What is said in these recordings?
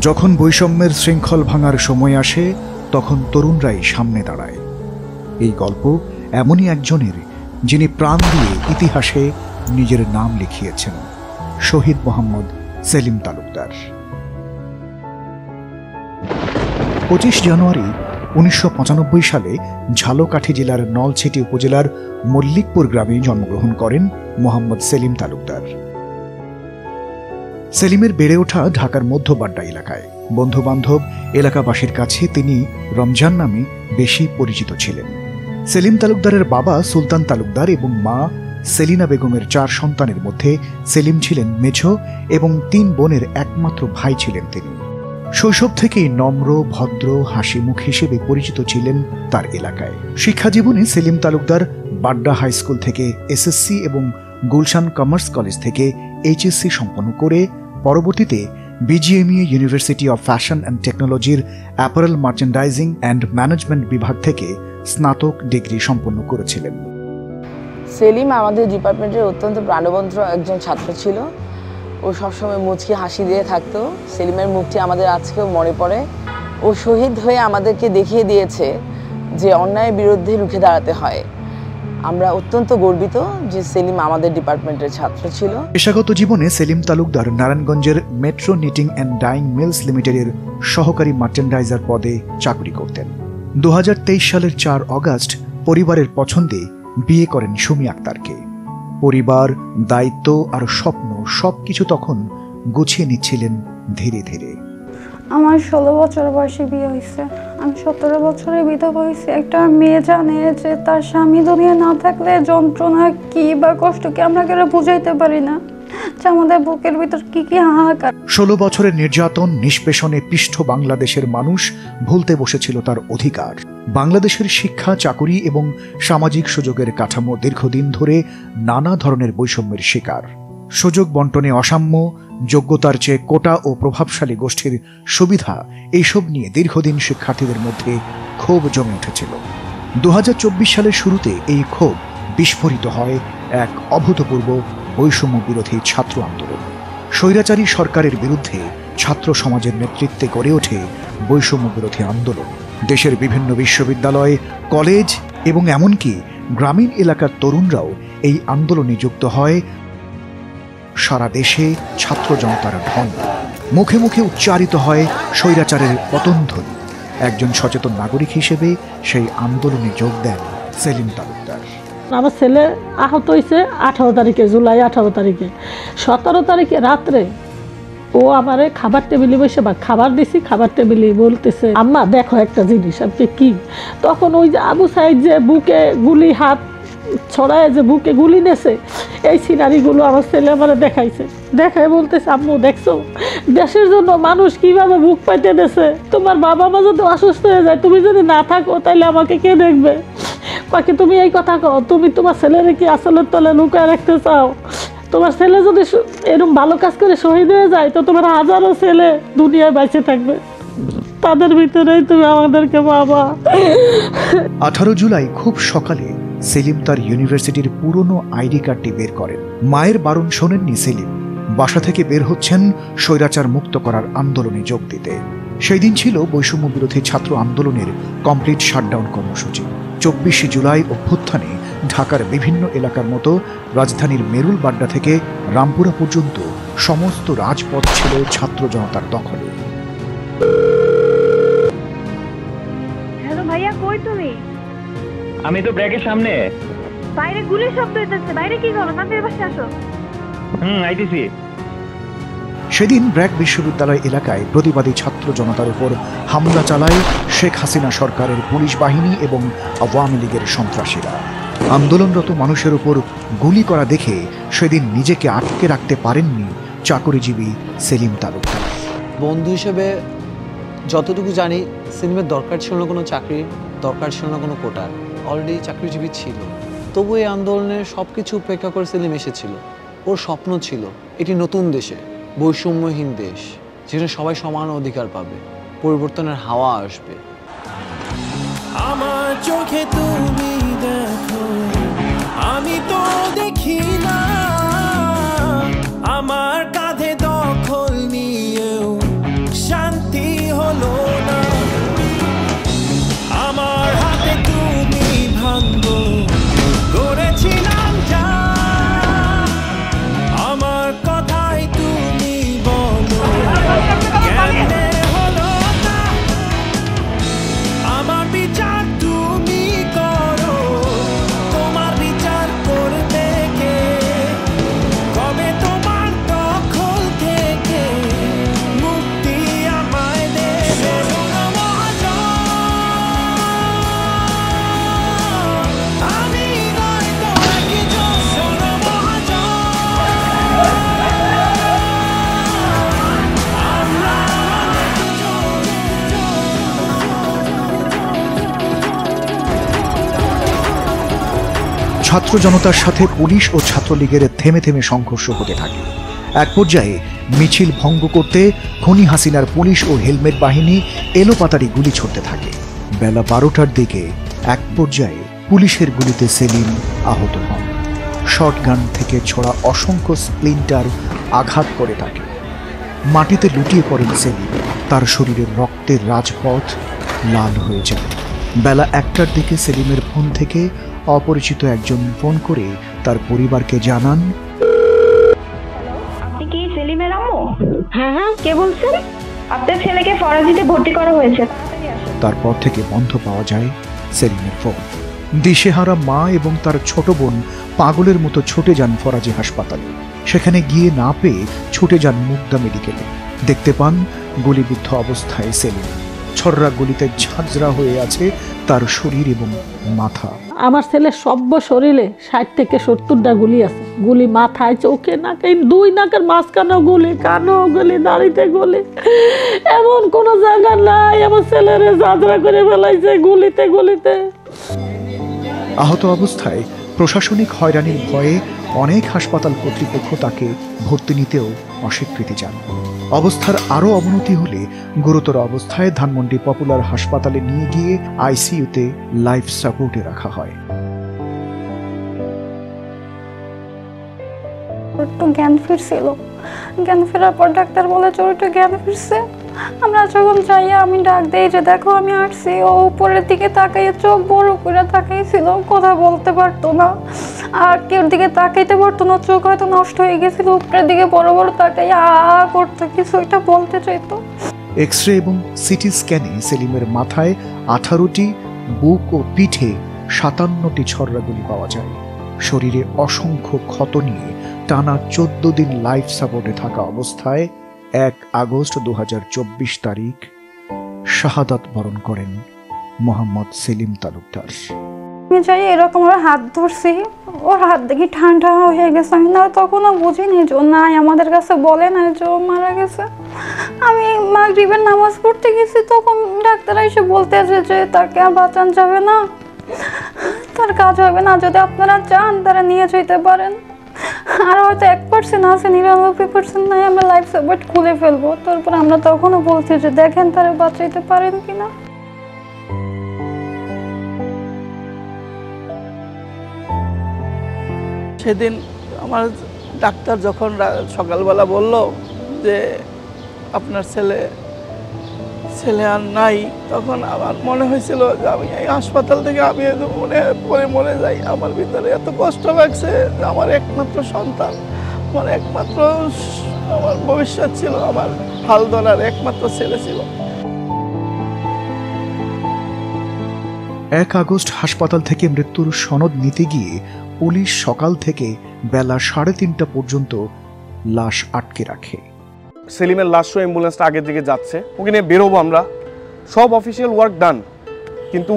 যখন বৈষম্যের শৃঙ্খল ভাঙার সময় আসে তখন তরুণরাই সামনে দাঁড়ায়। এই গল্প এমনই একজনের, যিনি প্রাণ দিয়ে ইতিহাসে নিজের নাম লিখিয়েছেন, শহীদ মোহাম্মদ সেলিম তালুকদার। 25 জানুয়ারি 1995 সালে ঝালকাঠি জেলার নলছিটি উপজেলার মল্লিকপুর গ্রামে জন্মগ্রহণ করেন মোহাম্মদ সেলিম তালুকদার। সেলিমের বেড়ে ওঠা ঢাকার মধ্যবাড্ডা এলাকায়। বন্ধুবান্ধব, এলাকাবাসীর কাছে তিনি রমজান নামে বেশি পরিচিত ছিলেন। সেলিম তালুকদারের বাবা সুলতান তালুকদার এবং মা সেলিনা বেগমের 4 সন্তানের মধ্যে সেলিম ছিলেন মেঝো এবং 3 বোনের একমাত্র ভাই ছিলেন তিনি। শৈশব থেকেই নম্র, ভদ্র, হাসিমুখ হিসেবে পরিচিত ছিলেন তার এলাকায়। শিক্ষাজীবনে সেলিম তালুকদার বাড্ডা হাই স্কুল থেকে এসএসসি এবং গুলশান কমার্স কলেজ থেকে এইচএসসি সম্পন্ন করে পরবর্তীতে BGMEA university of fashion and টেকনোলজির অ্যাপারেল মার্চেন্ডাইজিং অ্যান্ড ম্যানেজমেন্ট বিভাগ থেকে স্নাতক ডিগ্রি সম্পন্ন করেছিলেন। সেলিম আমাদের ডিপার্টমেন্টের অত্যন্ত প্রাণবন্ত একজন ছাত্র ছিল। ও সবসময় মুচকি হাসি দিয়ে থাকতো। সেলিমের মুখটি আমাদের আজকেও মনে পড়ে। ও শহীদ হয়ে আমাদেরকে দেখিয়ে দিয়েছে যে অন্যায়ের বিরুদ্ধে রুখে দাঁড়াতে হয়। আমরা অত্যন্ত গর্বিত যে সেলিম আমাদের ডিপার্টমেন্টের ছাত্র ছিল। পেশাগত জীবনে সেলিম তালুকদার নারায়ণগঞ্জের metro knitting and dyeing mills লিমিটেডের সহকারী মার্চেন্ডাইজার পদে চাকরি করতেন। 2023 সালের 4 আগস্ট পরিবারের পছন্দে বিয়ে করেন সুমি আক্তারকে। পরিবার, দায়িত্ব আর স্বপ্ন সবকিছু তখন গুছিয়ে নিচ্ছিলেন ধীরে ধীরে। আমার 16 বছর বয়সে বিয়ে হয়েছে। আমি 17 বছরে বিধবা হয়েছি। একটা মেয়ে জানে যে তার স্বামী দুনিয়া না থাকলে যন্ত্রণা কি বা কষ্ট কি আমরা কেউ বুঝাইতে পারি না, যে আমাদের বুকের ভিতর কি কি হাহাকার। 16 বছরের নির্যাতন নিষ্পেষণে পিষ্ঠ বাংলাদেশের মানুষ ভুলতে বসেছিল তার অধিকার। বাংলাদেশের শিক্ষা, চাকুরি এবং সামাজিক সুযোগের কাঠামো দীর্ঘদিন ধরে নানা ধরনের বৈষম্যের শিকার। সুযোগ বন্টনে অসাম্য, যোগ্যতার চেয়ে কোটা ও প্রভাবশালী গোষ্ঠীর সুবিধা, এইসব নিয়ে দীর্ঘদিন শিক্ষার্থীদের মধ্যে ক্ষোভ জমে উঠেছিল। 2024 সালের শুরুতে এই ক্ষোভ বিস্ফোরিত হয় এক অভূতপূর্ব বৈষম্য বিরোধী ছাত্র আন্দোলন। স্বৈরাচারী সরকারের বিরুদ্ধে ছাত্র সমাজের নেতৃত্বে গড়ে ওঠে বৈষম্য বিরোধী আন্দোলন। দেশের বিভিন্ন বিশ্ববিদ্যালয়, কলেজ এবং এমনকি গ্রামীণ এলাকার তরুণরাও এই আন্দোলনে যুক্ত হয়। সারা দেশে ছাত্র জনতার ঢল, মুখে মুখে উচ্চারিত হয় স্বৈরাচারের পতনধ্বনি। একজন সচেতন নাগরিক হিসেবে সেই আন্দোলনে যোগ দেন সেলিম তালুকদার। আমার ছেলে আহত হয়েছে 18 তারিখে, জুলাই 18 তারিখে। 17 তারিখে রাত্রে ও আমারে খাবার টেবিলে বসে বা খাবার দিছি, খাবার টেবিলে বলতেছে, আম্মা দেখো একটা জিনিস। আপনি কি? তখন ওই যে আবু সাইদ যে বুকে গুলি, হাত ছড়ায় যে বুকে গুলি নেছে, এই সিনারিগুলো আমার ছেলে আমার দেখাইছে। দেখায় বলতেছে, আম্মু দেখছো দেশের জন্য মানুষ কিভাবে বুক পাইতে দেছে। তোমার বাবা মা যদি অসুস্থ হয়ে যায়, তুমি যদি না থাকো তাহলে আমাকে কে দেখবে? বাকি তুমি এই কথা কও, তুমি তোমার ছেলেরে কি আসলের তলে লুকায় রাখতে চাও? তোমার ছেলে যদি এরকম ভালো কাজ করে শহীদ হয়ে যায়, তো তোমার হাজারো ছেলে দুনিয়ায় বেঁচে থাকবে, তাদের ভিতরেই তুমি আমাদেরকে পাবা। 18 জুলাই খুব সকালে সেলিম তার ইউনিভার্সিটির পুরনো আইডি কার্ডটি বের করেন। মায়ের বারণ শোনেননি সেলিম। বাসা থেকে বের হচ্ছেন স্বৈরাচার মুক্ত করার আন্দোলনে যোগ দিতে। সেই দিন ছিল বৈষম্য বিরোধী ছাত্র আন্দোলনের কমপ্লিট শাটডাউন কর্মসূচি। 24 জুলাই অভ্যুত্থানে ঢাকার বিভিন্ন এলাকার মতো রাজধানীর মেরুল বাড্ডা থেকে রামপুরা পর্যন্ত সমস্ত রাজপথ ছিল ছাত্র জনতার দখলে। হ্যালো ভাইয়া, কই তুমি? আমি তো ব্রেকের সামনে। বাইরে গুলির শব্দ হইতেছে, বাইরে কি করো? তাদের পাশে আসো। আইতেছি। সেদিন ব্র্যাক বিশ্ববিদ্যালয় এলাকায় প্রতিবাদী ছাত্র জনতার উপর হামলা চালায় শেখ হাসিনা সরকারের পুলিশ বাহিনী এবং আওয়ামী লীগের সন্ত্রাসীরা। আন্দোলনরত মানুষের উপর গুলি করা দেখে সেদিন নিজেকে আটকে রাখতে পারেননি চাকরিজীবী সেলিম তালুকদার। বন্ধু হিসেবে যতটুকু জানি, সেলিমের দরকার ছিল না কোনো চাকরির, দরকার ছিল না কোনো কোটার, অলরেডি চাকরিজীবী ছিল। তবু এই আন্দোলনের সব কিছু উপেক্ষা করে সেলিম এসেছিল। ওর স্বপ্ন ছিল এটি নতুন দেশে, বৈষম্যহীন দেশ, যেখানে সবাই সমান অধিকার পাবে, পরিবর্তনের হাওয়া আসবে। আমার চোখে তুমি দেখো, আমি তো দেখি না। আমার ছাত্র জনতার সাথে পুলিশ ও ছাত্রলীগের থেমে থেমে সংঘর্ষ হতে থাকে। এক পর্যায়ে মিছিল ভঙ্গ করতে খনি হাসিনার পুলিশ ও হেলমেট বাহিনী এলোপাতাড়ি গুলি ছুড়তে থাকে। বেলা 12টার দিকে এক পর্যায়ে পুলিশের গুলিতে সেলিম আহত হন। শটগান থেকে ছোড়া অসংখ্য স্প্লিন্টার আঘাত করে তাকে। মাটিতে লুটিয়ে পড়েন সেলিম। তার শরীরের রক্তের রাজপথ লাল হয়ে যায়। বেলা 1টার দিকে সেলিমের ফোন থেকে অপরিচিত একজন ফোন করে তার পরিবারকে জানান, আপনি কি সেলিমের আম্মু? হ্যাঁ, কে বলছেন? আপনার ছেলেকে ফরাজিতে ভর্তি করা হয়েছে। তারপর থেকে বন্ধ পাওয়া যায় সেলিমের ফোন। দিশেহারা মা এবং তার ছোট বোন পাগলের মতো ছুটে যান ফরাজি হাসপাতালে। সেখানে গিয়ে না পেয়ে ছুটে যান মুগদা মেডিকেলে। দেখতে পান গুলিবিদ্ধ অবস্থায় সেলিম। ছররা গুলিতে ঝাঁঝরা হয়ে আছে তার শরীর এবং মাথা। আমার ছেলের সব্য শরীরে 60 থেকে 70টা গুলি আছে। গুলি মাথায়, চোখে, নাকে, 2 নাকের মাঝখানেও গুলি, কানেও গুলি, দাড়িতে গুলি। এমন কোনো জায়গা নাই আমার ছেলেরে ঝাঁঝরা করে ফেলাইছে গুলিতে গুলিতে। আহত অবস্থায় প্রশাসনিক হয়রানির ভয়ে অনেক হাসপাতাল কর্তৃপক্ষ তাকে ভর্তি নিতেও অস্বীকৃতি জানায়। অবস্থার আরও অবনতি হলে গুরুতর অবস্থায় ধানমন্ডি পপুলার হাসপাতালে নিয়ে গিয়ে আইসিইউতে লাইফ সাপোর্টে রাখা হয়। একটু জ্ঞান ফিরছিল। জ্ঞান ফেরার পর ডাক্তার বলে একটু জ্ঞান ফিরছে। আমরা যখন যাইয়া আমি ডাক দেই যে দেখো আমি আসছি, ও উপরের দিকে তাকাইয়ে চোখ বড় করে তাকাইছিল, কথা বলতে পারতো না আর কেউ দিকে তাকাইতে পারতো না। চোখ হয়তো নষ্ট হয়ে গেছিল, উপরের দিকে বড় বড় তাকাইয়া করতো, কিছু একটা বলতে চাইতো। এক্স-রে এবং সিটি স্ক্যানে সেলিমের মাথায় 18টি, বুক ও পিঠে 57টি ছররা গুলি পাওয়া যায়। শরীরে অসংখ্য ক্ষত নিয়ে টানা 14 দিন লাইফ সাপোর্টে থাকা অবস্থায় 1 আগস্ট 2024 তারিখ শাহাদাত বরণ করেন মোহাম্মদ সেলিম তালুকদার। আমি যাই এরকম ওর হাত ধরছি, ওর হাত দেখি ঠান্ডা হয়ে গেছে। আমি না তখনও বুঝিনি যে নাই আমাদের কাছে বলে না যে ও মারা গেছে। আমি মাগরিবের নামাজ পড়তে গেছি, তখন ডাক্তার এসে বলতেছে যে তাকে আর বাঁচান যাবে না, তার কাজ হবে না, যদি আপনারা চান তারা নিয়ে যেতে পারেন। আর হয়তো 1% আছে, 99% নাই, আমরা লাইফ সাপোর্ট খুলে ফেলবো। তারপর আমরা তখনও বলছি যে দেখেন তারা বাঁচাইতে পারেন কিনা। সেদিন আমার ডাক্তার যখন সকালবেলা বলল যে আপনার ছেলে আর নাই, তখন আমার মনে হয়েছিল যে আমি এই হাসপাতাল থেকে আমি মরে যাই। আমার ভিতরে এত কষ্ট লাগছে যে আমার একমাত্র সন্তান, আমার একমাত্র আমার ভবিষ্যৎ ছিল, আমার হাল ধরার একমাত্র ছেলে ছিল। 1 আগস্ট হাসপাতাল থেকে মৃত্যুর সনদ নিতে গিয়ে পুলিশ সকাল থেকে বেলা 3:30টা পর্যন্ত লাশ আটকে রাখে। সেলিমের লাশ অ্যাম্বুলেন্সটা আগের দিকে যাচ্ছে, ওকে নিয়ে বেরোবো আমরা, সব অফিসিয়াল ওয়ার্ক ডান। কিন্তু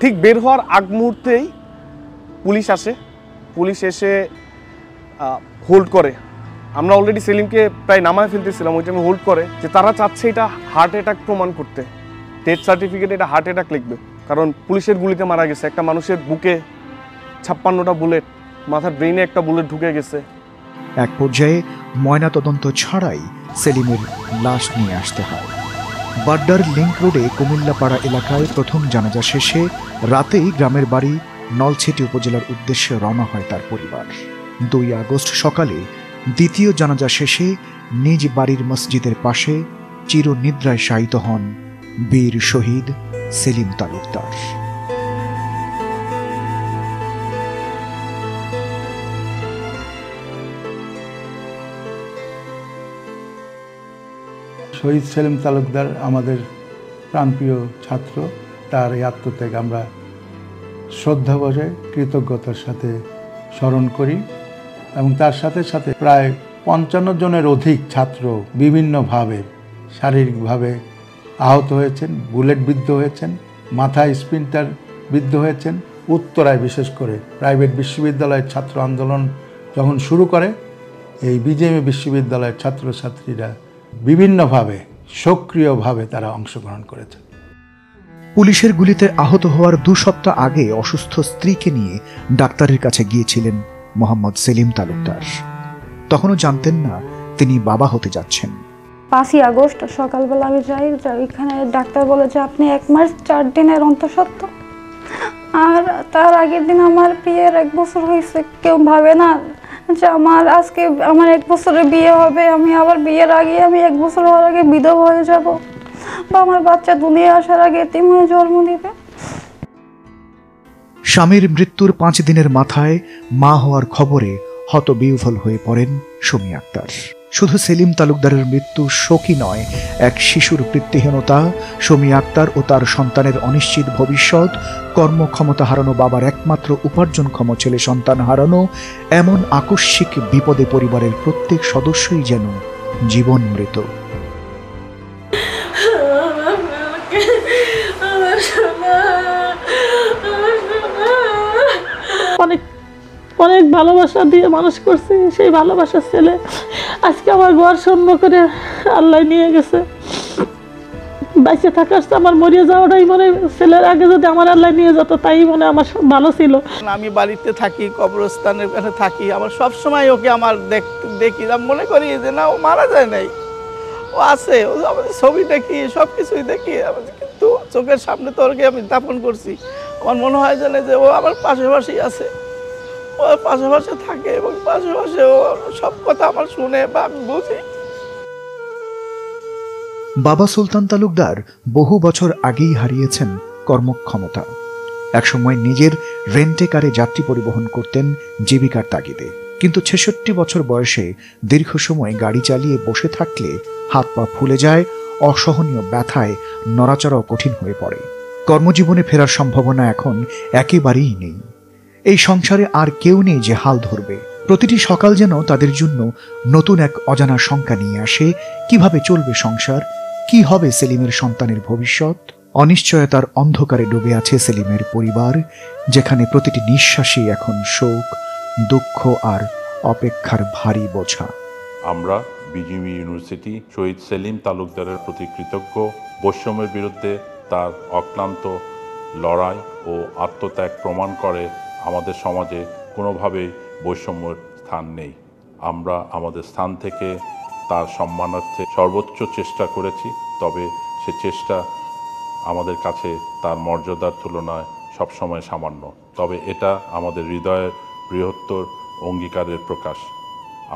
ঠিক বের হওয়ার আগ মুহূর্তেই পুলিশ আসে। পুলিশ এসে হোল্ড করে। আমরা অলরেডি সেলিমকে প্রায় নামায় ফেলতেছিলাম, ওই টাইমে হোল্ড করে যে তারা চাচ্ছে এটা হার্ট অ্যাটাক প্রমাণ করতে, ডেথ সার্টিফিকেটে এটা হার্ট অ্যাটাক লিখবে। কারণ পুলিশের গুলিতে মারা গেছে, একটা মানুষের বুকে 56টা বুলেট, মাথার ব্রেইনে একটা বুলেট ঢুকে গেছে। এক পর্যায়ে ময়নাতদন্ত ছাড়াই সেলিমের লাশ নিয়ে আসতে হয়। বাড্ডার লিংক রোডে কুমিল্লাপাড়া এলাকায় প্রথম জানাজা শেষে রাতেই গ্রামের বাড়ি নলছিটি উপজেলার উদ্দেশ্যে রওনা হয় তার পরিবার। 2 আগস্ট সকালে দ্বিতীয় জানাজা শেষে নিজ বাড়ির মসজিদের পাশে চিরনিদ্রায় শায়িত হন বীর শহীদ সেলিম তালুকদার। শহীদ সেলিম তালুকদার আমাদের প্রাণপ্রিয় ছাত্র। তার এই আত্মত্যাগ আমরা শ্রদ্ধা বজায় কৃতজ্ঞতার সাথে স্মরণ করি এবং তার সাথে সাথে প্রায় 55 জনের অধিক ছাত্র বিভিন্নভাবে শারীরিকভাবে আহত হয়েছেন, বুলেট বিদ্ধ হয়েছেন, মাথায় স্প্লিন্টার বিদ্ধ হয়েছেন। উত্তরায় বিশেষ করে প্রাইভেট বিশ্ববিদ্যালয়ের ছাত্র আন্দোলন যখন শুরু করে, এই বিজেএমএ বিশ্ববিদ্যালয়ের ছাত্রছাত্রীরা বিভিন্নভাবে সক্রিয়ভাবে তারা অংশগ্রহণ করেছে। পুলিশের গুলিতে আহত হওয়ার 2 সপ্তাহ আগে অসুস্থ স্ত্রীকে নিয়ে ডাক্তারের কাছে গিয়েছিলেন মোহাম্মদ সেলিম তালুকদার। তখনও জানতেন না তিনি বাবা হতে যাচ্ছেন। 5ই আগস্ট সকালবেলা আমি যাই, এখানে ডাক্তার বলে যে আপনি 1 মাস 4 দিনের অন্তঃসত্ত্ব। আর তার আগের দিন আমার বিয়ের 1 বছর হয়েছে। কেউ ভাবে না যে আজকে আমার 1 বছরে বিয়ে হবে, আমি আবার বিয়ের আগে আমি 1 বছর হওয়ার আগে বিধবা হয়ে যাব, বা আমার বাচ্চা দুনিয়া আসার আগে এতিম হয়ে জন্ম দিবে। স্বামীর মৃত্যুর 5 দিনের মাথায় মা হওয়ার খবরে হতবিহ্বল হয়ে পড়েন সুমি আক্তার। শুধু সেলিম তালুকদারের মৃত্যু শোকই নয়, এক শিশুর বৃত্তিহীনতা, সুমি আক্তার ও তার সন্তানের অনিশ্চিত ভবিষ্যৎ, কর্মক্ষমতা হারানো বাবার একমাত্র উপার্জনক্ষম ছেলে সন্তান হারানো, এমন আকস্মিক বিপদে পরিবারের প্রত্যেক সদস্যই যেন জীবন মৃত। অনেক অনেক ভালোবাসা দিয়ে মানুষ করছি, সেই ভালোবাসার ছেলে আজকে আমার ঘর শূন্য করে আল্লাহ নিয়ে গেছে। বাইসে থাকার আমার মরিয়ে যাওয়াটাই মনে, ছেলের আগে যদি আমার আল্লাহ নিয়ে যেত তাই মনে আমার ভালো ছিল। আমি বাড়িতে থাকি, কবরস্থানের কাছে থাকি, আমার সব সময় ওকে আমার দেখি, মনে করি যে না ও মারা যায় নাই, ও আছে, ও আমাদের ছবি দেখি, সব কিছুই দেখি, কিন্তু চোখের সামনে তো ওকে আমি দাফন করছি। আমার মনে হয় জানে যে ও আমার পাশাপাশি আছে, ও পাশাপাশি থাকে এবং পাশাপাশি ও সব কথা আমার শুনে বা আমি বুঝি। বাবা সুলতান তালুকদার বহু বছর আগেই হারিয়েছেন কর্মক্ষমতা। একসময় নিজের রেন্টে কারে যাত্রী পরিবহন করতেন জীবিকার তাগিদে, কিন্তু 66 বছর বয়সে দীর্ঘ সময় গাড়ি চালিয়ে বসে থাকলে হাত পা ফুলে যায়, অসহনীয় ব্যথায় নড়াচড়াও কঠিন হয়ে পড়ে। কর্মজীবনে ফেরার সম্ভাবনা এখন একেবারেই নেই। এই সংসারে আর কেউ নেই যে হাল ধরবে। প্রতিটি সকাল যেন তাদের জন্য নতুন এক অজানা শঙ্কা নিয়ে আসে। কিভাবে চলবে সংসার, কি হবে সেলিমের সন্তানের ভবিষ্যৎ? অনিশ্চয়তার অন্ধকারে ডুবে আছে সেলিমের পরিবার, যেখানে প্রতিটি নিঃশ্বাসই এখন শোক, দুঃখ আর অপেক্ষার ভারী বোঝা। আমরা বিজিবি ইউনিভার্সিটি শহীদ সেলিম তালুকদারের প্রতি কৃতজ্ঞ। বৈষম্যের বিরুদ্ধে তার অক্লান্ত লড়াই ও আত্মত্যাগ প্রমাণ করে আমাদের সমাজে কোনোভাবেই বৈষম্যের স্থান নেই। আমরা আমাদের স্থান থেকে তার সম্মানার্থে সর্বোচ্চ চেষ্টা করেছি, তবে সে চেষ্টা আমাদের কাছে তার মর্যাদার তুলনায় সবসময় সামান্য। তবে এটা আমাদের হৃদয়ের বৃহত্তর অঙ্গীকারের প্রকাশ।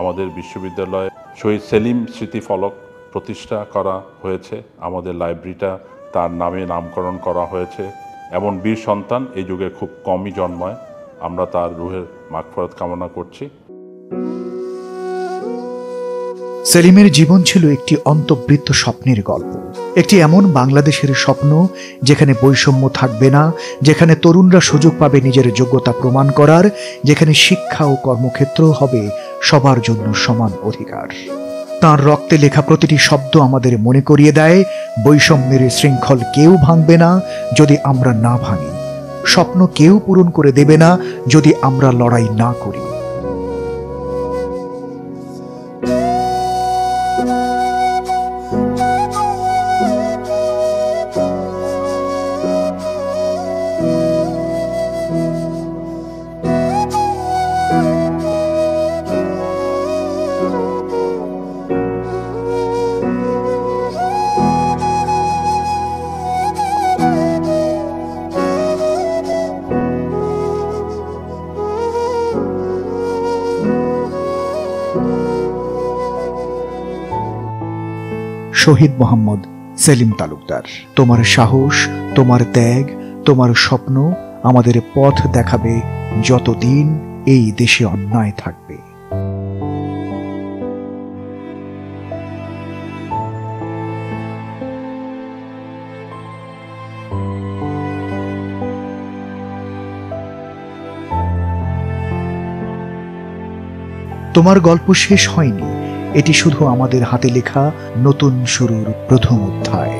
আমাদের বিশ্ববিদ্যালয়ে শহীদ সেলিম স্মৃতিফলক প্রতিষ্ঠা করা হয়েছে, আমাদের লাইব্রেরিটা তার নামে নামকরণ করা হয়েছে। এমন বীর সন্তান এই যুগে খুব কমই জন্মায়। আমরা তার রুহের মাগফিরাত কামনা করছি। সেলিমের জীবন ছিল একটি অন্তর্বৃত্ত স্বপ্নের গল্প, একটি এমন বাংলাদেশের স্বপ্ন যেখানে বৈষম্য থাকবে না, যেখানে তরুণরা সুযোগ পাবে নিজের যোগ্যতা প্রমাণ করার, যেখানে শিক্ষা ও কর্মক্ষেত্র হবে সবার জন্য সমান অধিকার। তাঁর রক্তে লেখা প্রতিটি শব্দ আমাদের মনে করিয়ে দেয়, বৈষম্যের শৃঙ্খল কেউ ভাঙবে না যদি আমরা না ভাঙি, স্বপ্ন কেউ পূরণ করে দেবে না যদি আমরা লড়াই না করি। শহীদ মোহাম্মদ সেলিম তালুকদার, তোমার সাহস, তোমার ত্যাগ, তোমার স্বপ্ন আমাদের পথ দেখাবে যতদিন এই দেশে অন্যায় থাকবে। তোমার গল্প শেষ হয়নি, এটি শুধু আমাদের হাতে লেখা নতুন শুরুর প্রথম অধ্যায়।